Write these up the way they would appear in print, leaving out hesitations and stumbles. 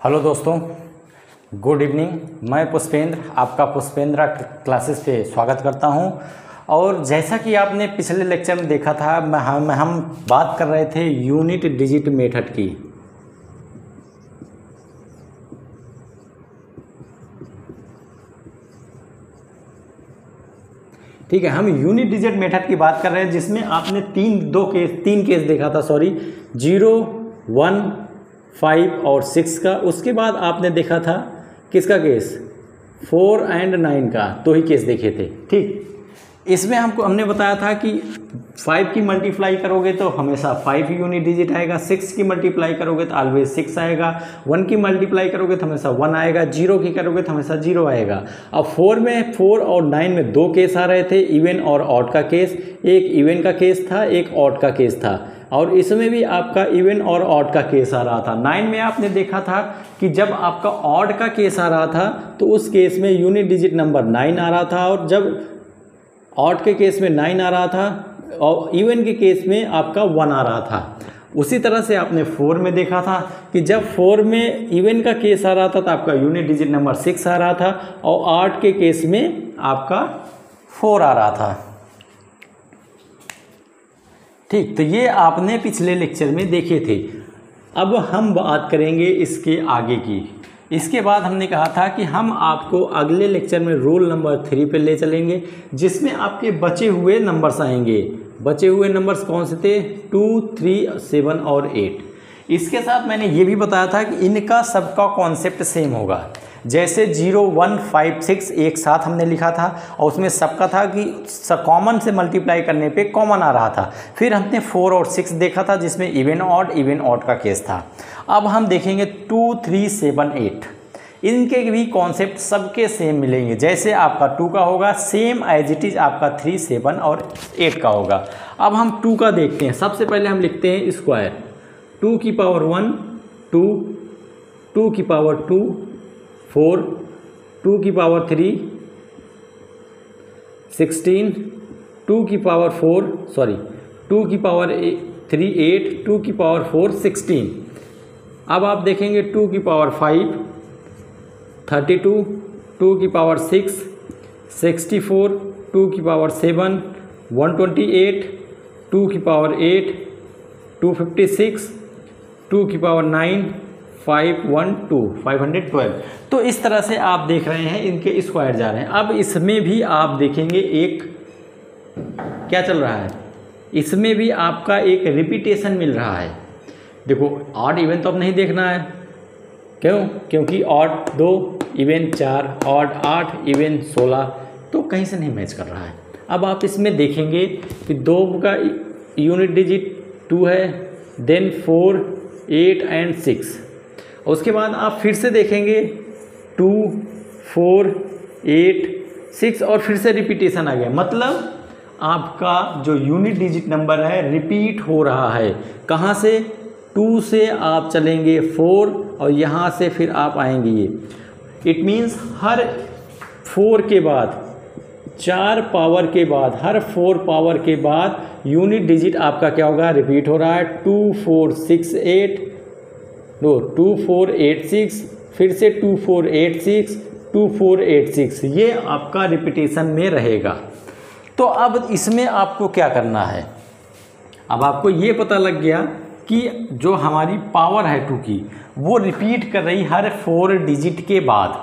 Hello दोस्तों, good evening. मैं पुष्पेंद्र, आपका पुष्पेंद्र क्लासेस पे स्वागत करता हूं। और जैसा कि आपने पिछले लेक्चर में देखा था, हम बात कर रहे थे यूनिट डिजिट मेथड की। ठीक है, हम यूनिट डिजिट मेथड की बात कर रहे हैं जिसमें आपने तीन केस देखा था, 0, 1, 5 और 6 का। उसके बाद आपने देखा था किसका केस, 4 और 9 का, 2 ही केस देखे थे। ठीक, इसमें हमने बताया था कि 5 की मल्टीप्लाई करोगे तो हमेशा 5 यूनिट डिजिट आएगा, 6 की मल्टीप्लाई करोगे तो ऑलवेज 6 आएगा, 1 की मल्टीप्लाई करोगे तो हमेशा 1 आएगा, 0 की करोगे तो हमेशा 0 आएगा। अब 4 और 9 में 2 केस आ रहे थे, इवन और ऑड का केस। एक इवन का केस था, एक ऑड का केस था, और इसमें भी आपका इवन और ऑड का केस आ रहा था। 9 में आपने देखा था कि जब आपका ऑड का केस आ रहा था तो उस केस में यूनिट डिजिट नंबर 9 आ रहा था, और जब ऑड के केस में 9 आ रहा था और इवन के केस में आपका 1 आ रहा था। उसी तरह से आपने 4 में देखा था कि जब 4 में इवन का केस आ रहा था तो आपका यूनिट डिजिट नंबर 6 आ रहा था, और ऑड के केस में आपका 4 आ रहा था। ठीक, तो ये आपने पिछले लेक्चर में देखे थे। अब हम बात करेंगे इसके आगे की। इसके बाद हमने कहा था कि हम आपको अगले लेक्चर में रोल नंबर 3 पे ले चलेंगे, जिसमें आपके बचे हुए नंबर्स आएंगे। बचे हुए नंबर्स कौन से थे? 2, 3, 7 और 8। इसके साथ मैंने ये भी बताया था कि इनका सबका कॉन्सेप्ट सेम होगा। जैसे 0, 1, 5, 6 एक साथ हमने लिखा था, और उसमें सबका था कि कॉमन से मल्टीप्लाई करने पे कॉमन आ रहा था। फिर हमने 4 और 6 देखा था जिसमें इवन ऑड का केस था। अब हम देखेंगे 2, 3, 7, 8। इनके भी कॉन्सेप्ट सबके सेम मिलेंगे। जैसे आपका 2 का होगा सेम एज इट इज आपका 3, 7 और 8 का होगा। अब हम 2 का देखते हैं। सबसे पहले हम लिखते हैं स्क्वायर। 2 की पावर 1 2, 2 की पावर 2 4, 2 की पावर 3 16, 2 की पावर 2 की पावर 3 8, 2 की पावर 4 16। अब आप देखेंगे 2 की पावर 5 32, 2 की पावर 6 64, 2 की पावर 7 128, 2 की पावर 8 256, 2 की पावर 9 512 512। तो इस तरह से आप देख रहे हैं इनके स्क्वायर जा रहे हैं। अब इसमें भी आप देखेंगे एक क्या चल रहा है, इसमें भी आपका एक रिपीटेशन मिल रहा है। देखो, ऑड इवन तो अब नहीं देखना है, क्यों? क्योंकि ऑड 2 इवन 4, ऑड 8 इवन 16, तो कहीं से नहीं मैच कर रहा है। अब आप इसमें देखेंगे कि 2 का यूनिट डिजिट 2 है, देन 4, 8 और 6। उसके बाद आप फिर से देखेंगे 2, 4, 8, 6 और फिर से रिपीटेशन आ गया। मतलब आपका जो यूनिट डिजिट नंबर है रिपीट हो रहा है। कहाँ से? 2 से आप चलेंगे 4 और यहाँ से फिर आप आएंगे ये। इट मीन्स हर 4 के बाद, 4 पावर के बाद, हर 4 पावर के बाद यूनिट डिजिट आपका क्या होगा? रिपीट हो रहा है। 2, 4, 6, 8 2, 4, 8, 6, फिर से 2, 4, 8, 6, 2, 4, 8, 6, ये आपका रिपीटेशन में रहेगा। तो अब इसमें आपको क्या करना है? अब आपको ये पता लग गया कि जो हमारी पावर है 2 की, वो रिपीट कर रही हर 4 डिजिट के बाद।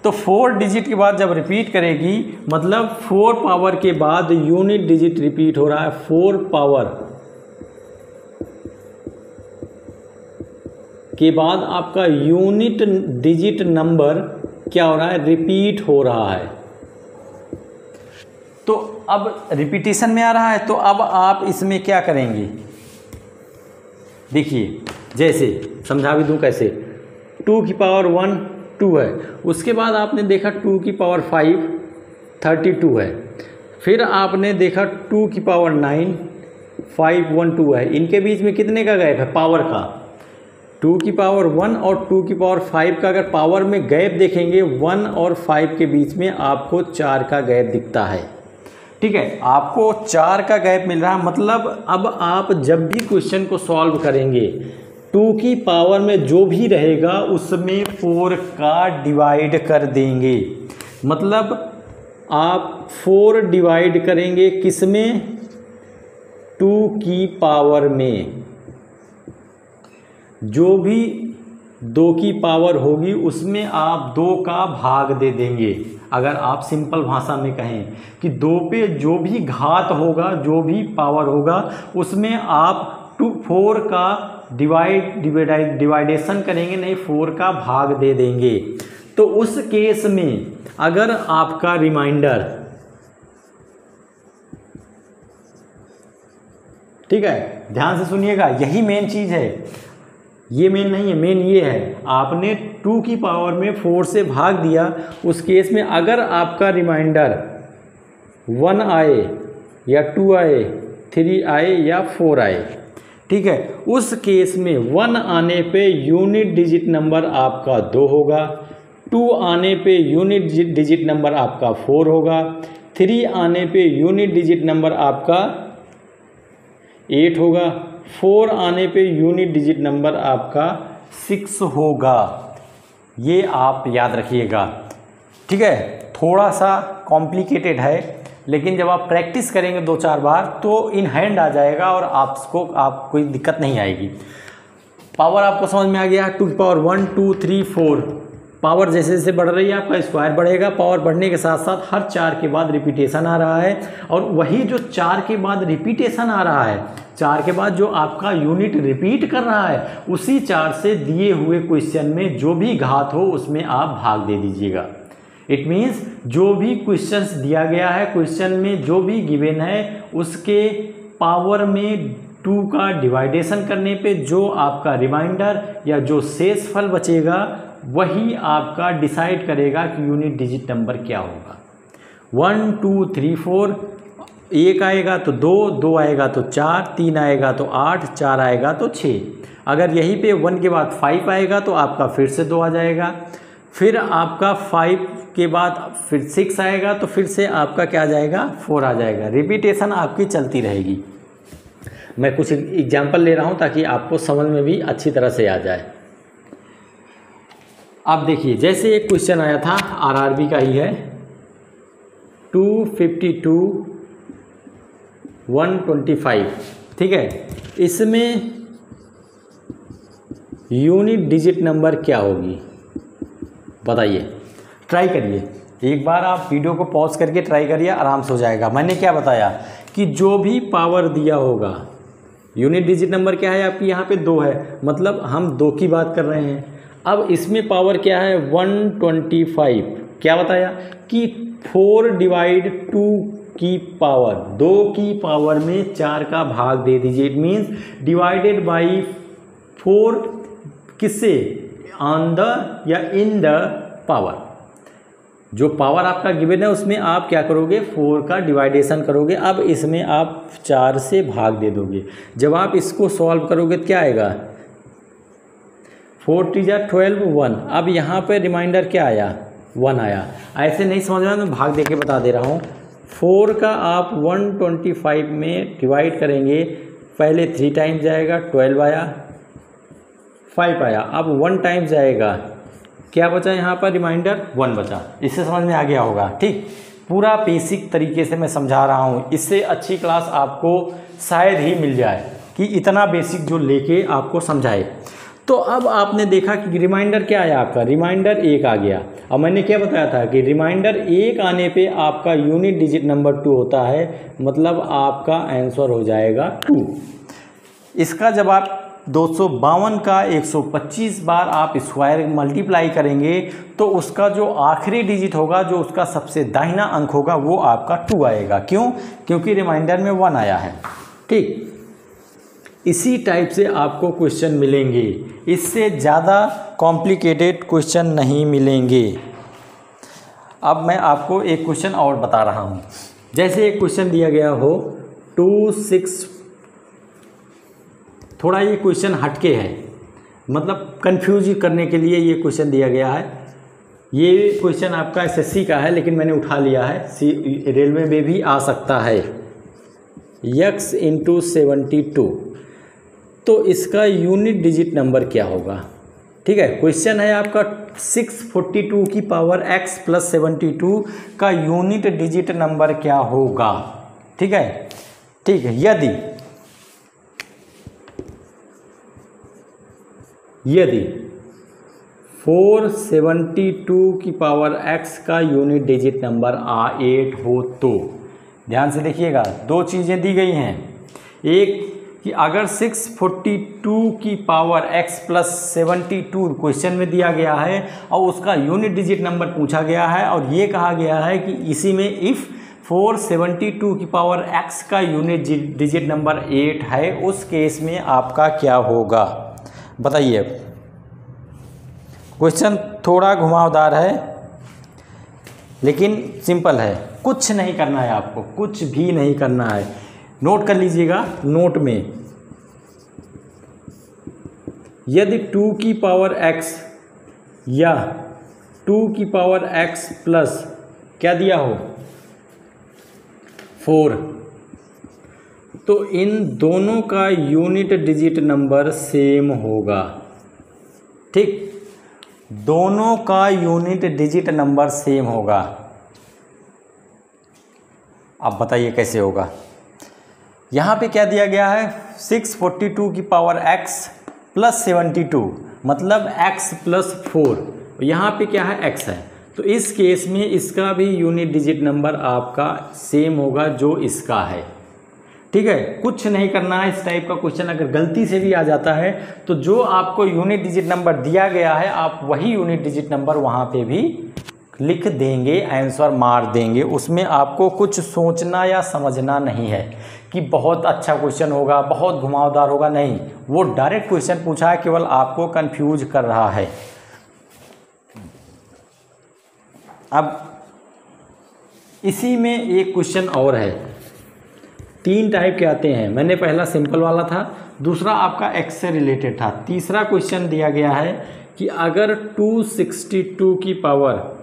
तो 4 डिजिट के बाद जब रिपीट करेगी, मतलब 4 पावर के बाद यूनिट डिजिट रिपीट हो रहा है। 4 पावर के बाद आपका यूनिट डिजिट नंबर क्या हो रहा है? रिपीट हो रहा है। तो अब रिपीटेशन में आ रहा है, तो अब आप इसमें क्या करेंगे? देखिए, जैसे समझा भी दूं कैसे। 2 की पावर 1 2 है, उसके बाद आपने देखा 2 की पावर 5 32 है, फिर आपने देखा 2 की पावर 9 512 है। इनके बीच में कितने का गैप है? पावर का। 2 की पावर 1 और 2 की पावर 5 का अगर पावर में गैप देखेंगे, 1 और 5 के बीच में आपको 4 का गैप दिखता है। ठीक है, आपको 4 का गैप मिल रहा है। मतलब अब आप जब भी क्वेश्चन को सॉल्व करेंगे 2 की पावर में जो भी रहेगा उसमें 4 का डिवाइड कर देंगे। मतलब आप 4 डिवाइड करेंगे किसमें, 2 की पावर में। जो भी 2 की पावर होगी उसमें आप 2 का भाग दे देंगे। अगर आप सिंपल भाषा में कहें कि 2 पे जो भी घात होगा, जो भी पावर होगा, उसमें आप 4 का डिवाइडेशन करेंगे, नहीं 4 का भाग दे देंगे। तो उस केस में अगर आपका रिमाइंडर, ठीक है, ध्यान से सुनिएगा, यही मेन चीज़ है, ये मेन नहीं है, मेन ये है, आपने 2 की पावर में 4 से भाग दिया। उस केस में अगर आपका रिमाइंडर 1 आए या 2 आए, 3 आए या 4 आए, ठीक है, उस केस में 1 आने पे यूनिट डिजिट नंबर आपका 2 होगा, 2 आने पे यूनिट डिजिट नंबर आपका 4 होगा, 3 आने पे यूनिट डिजिट नंबर आपका 8 होगा, 4 आने पे यूनिट डिजिट नंबर आपका 6 होगा। ये आप याद रखिएगा, ठीक है। थोड़ा सा कॉम्प्लिकेटेड है, लेकिन जब आप प्रैक्टिस करेंगे 2-4 बार तो इन हैंड आ जाएगा और आप कोई दिक्कत नहीं आएगी। पावर आपको समझ में आ गया, 2 की पावर 1, 2, 3, 4। पावर जैसे जैसे बढ़ रही है आपका स्क्वायर बढ़ेगा। पावर बढ़ने के साथ साथ हर 4 के बाद रिपीटेशन आ रहा है, और वही जो 4 के बाद रिपीटेशन आ रहा है, 4 के बाद जो आपका यूनिट रिपीट कर रहा है, उसी 4 से दिए हुए क्वेश्चन में जो भी घात हो उसमें आप भाग दे दीजिएगा। इट मीन्स जो भी क्वेश्चंस दिया गया है, क्वेश्चन में जो भी गिवन है, उसके पावर में 2 का डिवाइडेशन करने पे जो आपका रिमाइंडर या जो शेष फल बचेगा वही आपका डिसाइड करेगा कि यूनिट डिजिट नंबर क्या होगा। 1, 2, 3, 4, 1 आएगा तो 2, 2 आएगा तो 4, 3 आएगा तो 8, 4 आएगा तो 6। अगर यहीं पे 1 के बाद 5 आएगा तो आपका फिर से 2 आ जाएगा, फिर आपका 5 के बाद फिर 6 आएगा तो फिर से आपका क्या आ जाएगा, 4 आ जाएगा। रिपीटेशन आपकी चलती रहेगी। मैं कुछ एग्जाम्पल ले रहा हूँ ताकि आपको समझ में भी अच्छी तरह से आ जाए। आप देखिए, जैसे एक क्वेश्चन आया था आरआरबी का ही है, 252 125, ठीक है। इसमें यूनिट डिजिट नंबर क्या होगी बताइए, ट्राई करिए। एक बार आप वीडियो को पॉज करके ट्राई करिए, आराम से हो जाएगा। मैंने क्या बताया कि जो भी पावर दिया होगा, यूनिट डिजिट नंबर क्या है आपकी, यहाँ पे 2 है, मतलब हम 2 की बात कर रहे हैं। अब इसमें पावर क्या है, 125। क्या बताया कि 4 डिवाइड 2 की पावर, 2 की पावर में 4 का भाग दे दीजिए। इट मीन्स डिवाइडेड बाई 4 किससे, ऑन द या इन द पावर। जो पावर आपका गिवन है उसमें आप क्या करोगे, 4 का डिवाइडेशन करोगे। अब इसमें आप 4 से भाग दे दोगे। जब आप इसको सॉल्व करोगे तो क्या आएगा, 4 3 जा 12, 1। अब यहाँ पे रिमाइंडर क्या आया, 1 आया। ऐसे नहीं समझ में, मैं भाग दे के बता दे रहा हूँ। 4 का आप 125 में डिवाइड करेंगे, पहले 3 टाइम्स जाएगा, 12 आया, 5 आया। अब 1 टाइम्स जाएगा, क्या बचा यहाँ पर, रिमाइंडर 1 बचा। इससे समझ में आ गया होगा, ठीक। पूरा बेसिक तरीके से मैं समझा रहा हूँ, इससे अच्छी क्लास आपको शायद ही मिल जाए कि इतना बेसिक जो लेके आपको समझाए। तो अब आपने देखा कि रिमाइंडर क्या आया आपका, रिमाइंडर 1 आ गया। अब मैंने क्या बताया था कि रिमाइंडर 1 आने पे आपका यूनिट डिजिट नंबर 2 होता है, मतलब आपका आंसर हो जाएगा 2। इसका जब आप 252 का 125 बार आप स्क्वायर मल्टीप्लाई करेंगे तो उसका जो आखिरी डिजिट होगा, जो उसका सबसे दाहिना अंक होगा, वो आपका 2 आएगा। क्यों, क्योंकि रिमाइंडर में 1 आया है, ठीक। इसी टाइप से आपको क्वेश्चन मिलेंगे, इससे ज़्यादा कॉम्प्लिकेटेड क्वेश्चन नहीं मिलेंगे। अब मैं आपको एक क्वेश्चन और बता रहा हूँ। जैसे एक क्वेश्चन दिया गया हो 2 6, थोड़ा ये क्वेश्चन हटके है, मतलब कंफ्यूज करने के लिए ये क्वेश्चन दिया गया है। ये क्वेश्चन आपका एसएससी का है, लेकिन मैंने उठा लिया है, रेलवे में भी आ सकता है। x × 72, तो इसका यूनिट डिजिट नंबर क्या होगा। ठीक है, क्वेश्चन है आपका 642 की पावर x प्लस 72 का यूनिट डिजिट नंबर क्या होगा। ठीक है, यदि 472 की पावर x का यूनिट डिजिट नंबर 8 हो तो, ध्यान से देखिएगा, दो चीज़ें दी गई हैं। एक कि अगर 642 की पावर x प्लस 72 क्वेश्चन में दिया गया है और उसका यूनिट डिजिट नंबर पूछा गया है और ये कहा गया है कि इसी में इफ़ 472 की पावर x का यूनिट डिजिट नंबर 8 है, उस केस में आपका क्या होगा बताइए। क्वेश्चन थोड़ा घुमावदार है लेकिन सिंपल है, कुछ नहीं करना है आपको, कुछ भी नहीं करना है। नोट कर लीजिएगा, नोट में यदि 2 की पावर x या 2 की पावर x प्लस क्या दिया हो 4, तो इन दोनों का यूनिट डिजिट नंबर सेम होगा। ठीक, दोनों का यूनिट डिजिट नंबर सेम होगा। अब बताइए कैसे होगा। यहाँ पे क्या दिया गया है 642 की पावर x प्लस 72 मतलब x प्लस 4, यहाँ पे क्या है x है, तो इस केस में इसका भी यूनिट डिजिट नंबर आपका सेम होगा जो इसका है। ठीक है, कुछ नहीं करना है। इस टाइप का क्वेश्चन अगर गलती से भी आ जाता है तो जो आपको यूनिट डिजिट नंबर दिया गया है आप वही यूनिट डिजिट नंबर वहाँ पे भी लिख देंगे, आंसर मार देंगे। उसमें आपको कुछ सोचना या समझना नहीं है कि बहुत अच्छा क्वेश्चन होगा, बहुत घुमावदार होगा, नहीं, वो डायरेक्ट क्वेश्चन पूछा है, केवल आपको कंफ्यूज कर रहा है। अब इसी में एक क्वेश्चन और है, 3 टाइप के आते हैं। मैंने पहला सिंपल वाला था, दूसरा आपका x से रिलेटेड था, तीसरा क्वेश्चन दिया गया है कि अगर 262 की पावर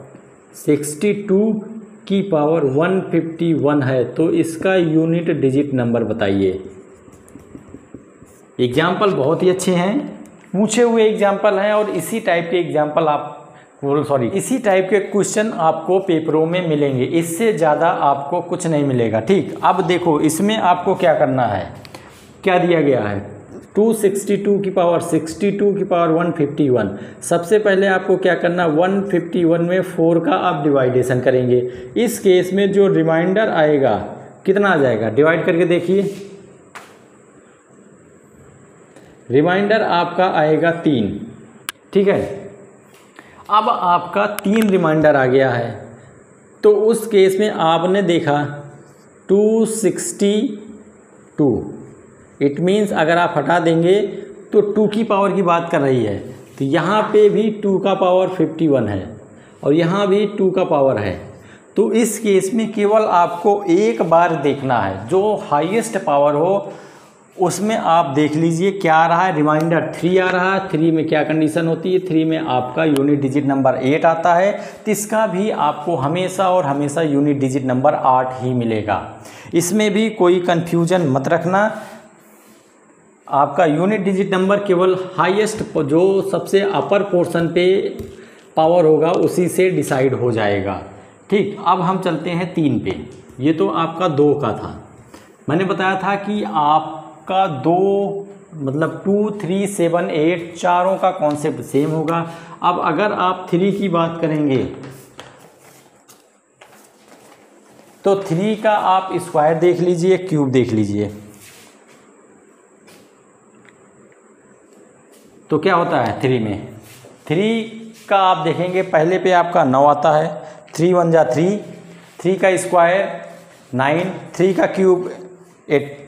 62 की पावर 151 है तो इसका यूनिट डिजिट नंबर बताइए। एग्जाम्पल बहुत ही अच्छे हैं, पूछे हुए एग्जाम्पल हैं और इसी टाइप के एग्जाम्पल इसी टाइप के क्वेश्चन आपको पेपरों में मिलेंगे, इससे ज़्यादा आपको कुछ नहीं मिलेगा। ठीक, अब देखो इसमें आपको क्या करना है, क्या दिया गया है 262 की पावर 62 की पावर 151। सबसे पहले आपको क्या करना, 151 में 4 का आप डिवाइडेशन करेंगे। इस केस में जो रिमाइंडर आएगा कितना आ जाएगा, डिवाइड करके देखिए, रिमाइंडर आपका आएगा 3। ठीक है, अब आपका 3 रिमाइंडर आ गया है तो उस केस में आपने देखा 262, इट मीन्स अगर आप हटा देंगे तो 2 की पावर की बात कर रही है, तो यहाँ पे भी 2 का पावर 51 है और यहाँ भी 2 का पावर है। तो इस केस में केवल आपको एक बार देखना है, जो हाईएस्ट पावर हो उसमें आप देख लीजिए क्या आ रहा है, रिमाइंडर 3 आ रहा है। 3 में क्या कंडीशन होती है, 3 में आपका यूनिट डिजिट नंबर 8 आता है, तो इसका भी आपको हमेशा और हमेशा यूनिट डिजिट नंबर 8 ही मिलेगा। इसमें भी कोई कन्फ्यूजन मत रखना, आपका यूनिट डिजिट नंबर केवल हाईएस्ट जो सबसे अपर पोर्शन पे पावर होगा उसी से डिसाइड हो जाएगा। ठीक, अब हम चलते हैं 3 पे। ये तो आपका 2 का था, मैंने बताया था कि आपका 2 मतलब 2, 3, 7, 8 चारों का कॉन्सेप्ट सेम होगा। अब अगर आप 3 की बात करेंगे तो 3 का आप स्क्वायर देख लीजिए, क्यूब देख लीजिए, तो क्या होता है 3 में, 3 का आप देखेंगे पहले पे आपका 9 आता है, 3 1 जा 3, 3 का स्क्वायर 9, 3 का क्यूब 8,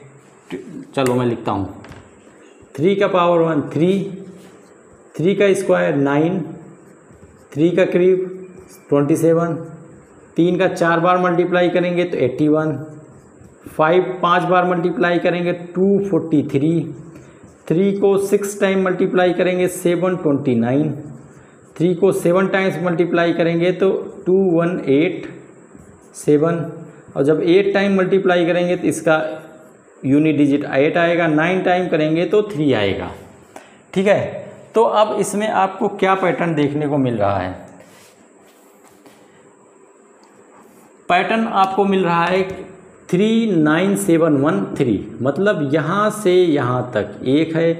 चलो मैं लिखता हूँ 3 का पावर 1 3, 3 का स्क्वायर 9, 3 का क्यूब 27, 3 का 4 बार मल्टीप्लाई करेंगे तो 81, 5 बार मल्टीप्लाई करेंगे 243, 3 को 6 टाइम मल्टीप्लाई करेंगे 729, 3 को 7 टाइम्स मल्टीप्लाई करेंगे तो 2187, और जब 8 टाइम मल्टीप्लाई करेंगे तो इसका यूनिट डिजिट 8 आएगा, 9 टाइम करेंगे तो 3 आएगा। ठीक है, तो अब इसमें आपको क्या पैटर्न देखने को मिल रहा है? पैटर्न आपको मिल रहा है 39713, मतलब यहाँ से यहाँ तक एक है,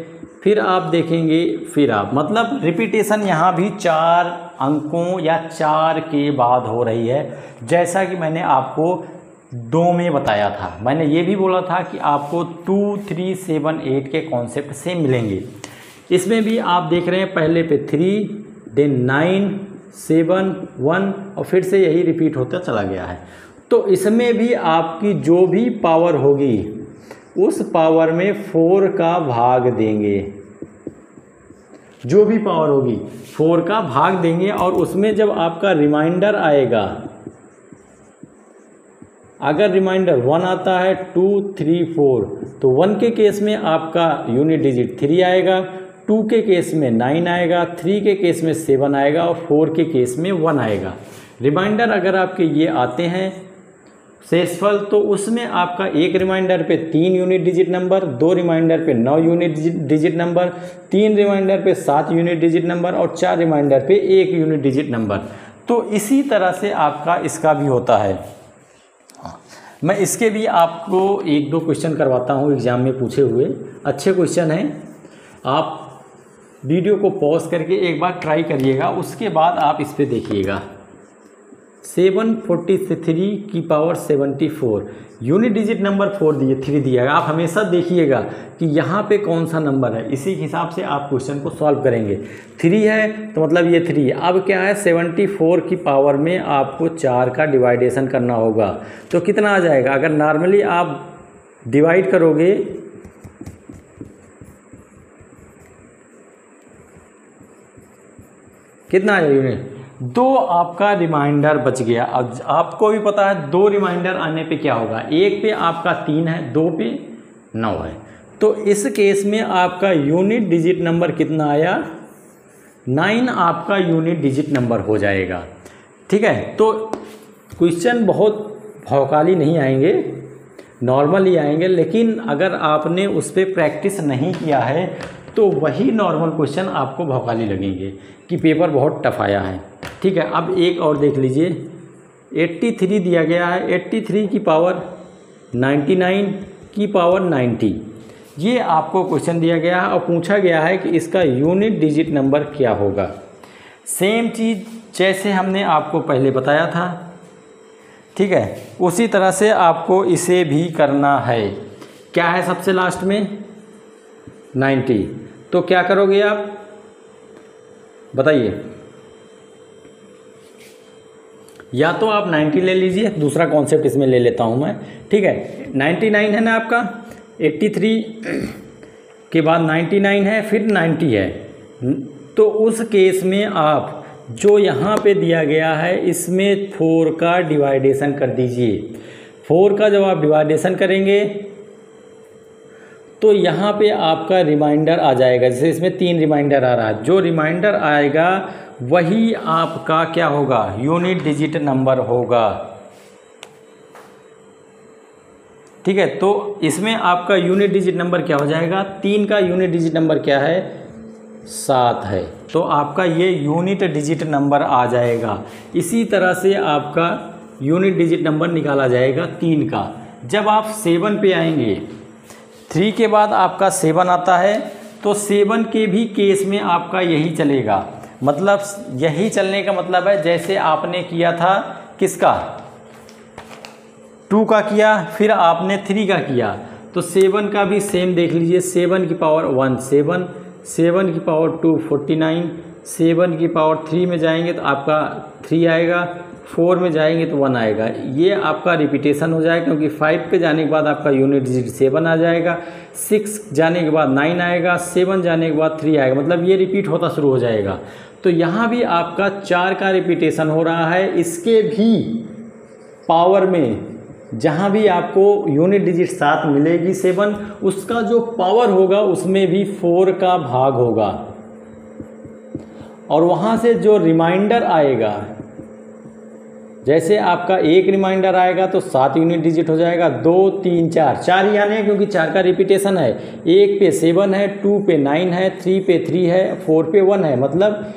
फिर आप देखेंगे, फिर आप मतलब रिपीटेशन यहाँ भी 4 अंकों या 4 के बाद हो रही है, जैसा कि मैंने आपको 2 में बताया था। मैंने ये भी बोला था कि आपको 2, 3, 7, 8 के कॉन्सेप्ट से मिलेंगे। इसमें भी आप देख रहे हैं पहले पे 3, देन 9, 7, 1 और फिर से यही रिपीट होता चला गया है। तो इसमें भी आपकी जो भी पावर होगी उस पावर में 4 का भाग देंगे, जो भी पावर होगी 4 का भाग देंगे, और उसमें जब आपका रिमाइंडर आएगा, अगर रिमाइंडर 1 आता है 2, 3, 4, तो 1 के केस में आपका यूनिट डिजिट 3 आएगा, 2 के केस में 9 आएगा, 3 के केस में 7 आएगा और 4 के केस में 1 आएगा। रिमाइंडर अगर आपके ये आते हैं शेषफल, तो उसमें आपका एक रिमाइंडर पे 3 यूनिट डिजिट नंबर, 2 रिमाइंडर पे 9 यूनिट डिजिट नंबर, 3 रिमाइंडर पे 7 यूनिट डिजिट नंबर और 4 रिमाइंडर पे 1 यूनिट डिजिट नंबर। तो इसी तरह से आपका इसका भी होता है। मैं इसके भी आपको 1-2 क्वेश्चन करवाता हूँ एग्जाम में पूछे हुए, अच्छे क्वेश्चन हैं। आप वीडियो को पॉज करके एक बार ट्राई करिएगा, उसके बाद आप इस पे देखिएगा। 743 की पावर 74, यूनिट डिजिट नंबर 4 दिए, 3 दिया है। आप हमेशा देखिएगा कि यहाँ पे कौन सा नंबर है, इसी हिसाब से आप क्वेश्चन को सॉल्व करेंगे। 3 है तो मतलब ये 3 है। अब क्या है, 74 की पावर में आपको 4 का डिवाइडेशन करना होगा, तो कितना आ जाएगा? अगर नॉर्मली आप डिवाइड करोगे कितना आ जाएगा यूनिट? 2 आपका रिमाइंडर बच गया। अब आपको भी पता है 2 रिमाइंडर आने पे क्या होगा, एक पे आपका 3 है, 2 पे 9 है, तो इस केस में आपका यूनिट डिजिट नंबर कितना आया? 9 आपका यूनिट डिजिट नंबर हो जाएगा। ठीक है, तो क्वेश्चन बहुत भौकाली नहीं आएंगे, नॉर्मल ही आएंगे, लेकिन अगर आपने उस पर प्रैक्टिस नहीं किया है तो वही नॉर्मल क्वेश्चन आपको भौकाली लगेंगे कि पेपर बहुत टफ आया है। ठीक है, अब एक और देख लीजिए, 83 दिया गया है, 83 की पावर 99 की पावर 90, ये आपको क्वेश्चन दिया गया है और पूछा गया है कि इसका यूनिट डिजिट नंबर क्या होगा। सेम चीज़ जैसे हमने आपको पहले बताया था, ठीक है, उसी तरह से आपको इसे भी करना है। क्या है सबसे लास्ट में? 90। तो क्या करोगे आप बताइए? या तो आप 90 ले लीजिए, दूसरा कॉन्सेप्ट इसमें ले लेता हूं मैं। ठीक है, 99 है ना आपका, 83 के बाद 99 है, फिर 90 है, तो उस केस में आप जो यहाँ पे दिया गया है इसमें 4 का डिवाइडेशन कर दीजिए। 4 का जब आप डिवाइडेशन करेंगे तो यहाँ पे आपका रिमाइंडर आ जाएगा। जैसे इसमें 3 रिमाइंडर आ रहा है, जो रिमाइंडर आएगा वही आपका क्या होगा? यूनिट डिजिट नंबर होगा। ठीक है, तो इसमें आपका यूनिट डिजिट नंबर क्या हो जाएगा? 3 का यूनिट डिजिट नंबर क्या है? 7 है, तो आपका ये यूनिट डिजिट नंबर आ जाएगा। इसी तरह से आपका यूनिट डिजिट नंबर निकाला जाएगा 3 का। जब आप 7 पे आएंगे, 3 के बाद आपका 7 आता है, तो 7 के भी केस में आपका यही चलेगा। मतलब यही चलने का मतलब है जैसे आपने किया था किसका? 2 का किया, फिर आपने 3 का किया, तो 7 का भी सेम देख लीजिए। 7 की पावर 1 7, 7 की पावर 2 49, 7 की पावर 3 में जाएंगे तो आपका 3 आएगा, 4 में जाएंगे तो 1 आएगा। ये आपका रिपीटेशन हो जाएगा, क्योंकि 5 पे जाने के बाद आपका यूनिट डिजिट 7 आ जाएगा, 6 जाने के बाद 9 आएगा, 7 जाने के बाद 3 आएगा, मतलब ये रिपीट होता शुरू हो जाएगा। तो यहाँ भी आपका 4 का रिपीटेशन हो रहा है। इसके भी पावर में जहाँ भी आपको यूनिट डिजिट 7 मिलेगी 7, उसका जो पावर होगा उसमें भी 4 का भाग होगा, और वहाँ से जो रिमाइंडर आएगा जैसे आपका एक रिमाइंडर आएगा तो 7 यूनिट डिजिट हो जाएगा, 2 3 4 4 ही आने हैं क्योंकि 4 का रिपीटेशन है। 1 पे 7 है, 2 पे 9 है, 3 पे 3 है, 4 पे 1 है, मतलब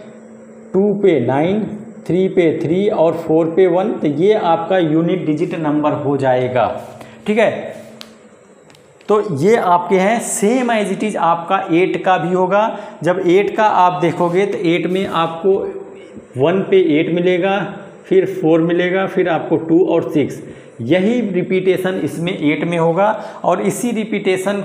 2 पे 9, 3 पे 3 और 4 पे 1, तो ये आपका यूनिट डिजिट नंबर हो जाएगा। ठीक है, तो ये आपके हैं। सेम एज इट इज आपका 8 का भी होगा। जब 8 का आप देखोगे तो 8 में आपको 1 पे 8 मिलेगा, फिर 4 मिलेगा, फिर आपको 2 और 6, यही रिपीटेशन इसमें 8 में होगा। और इसी रिपीटेशन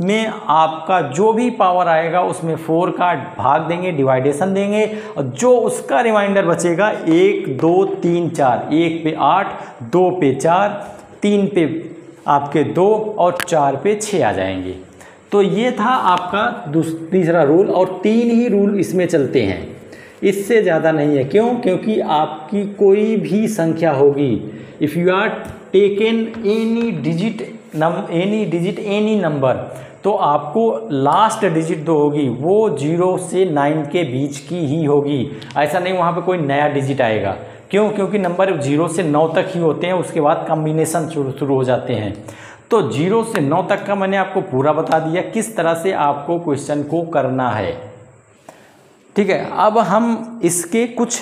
में आपका जो भी पावर आएगा उसमें 4 का भाग देंगे, डिवाइडेशन देंगे, और जो उसका रिमाइंडर बचेगा 1 2 3 4, 1 पे 8, 2 पे 4, 3 पे आपके 2 और 4 पे 6 आ जाएंगे। तो ये था आपका तीसरा रूल, और 3 ही रूल इसमें चलते हैं, इससे ज़्यादा नहीं है। क्यों? क्योंकि आपकी कोई भी संख्या होगी, if you are taken any digit any number, तो आपको लास्ट डिजिट जो होगी वो 0 से 9 के बीच की ही होगी। ऐसा नहीं वहाँ पे कोई नया डिजिट आएगा। क्यों? क्योंकि नंबर 0 से 9 तक ही होते हैं, उसके बाद कॉम्बिनेशन शुरू हो जाते हैं। तो 0 से 9 तक का मैंने आपको पूरा बता दिया किस तरह से आपको क्वेश्चन को करना है। ठीक है, अब हम इसके कुछ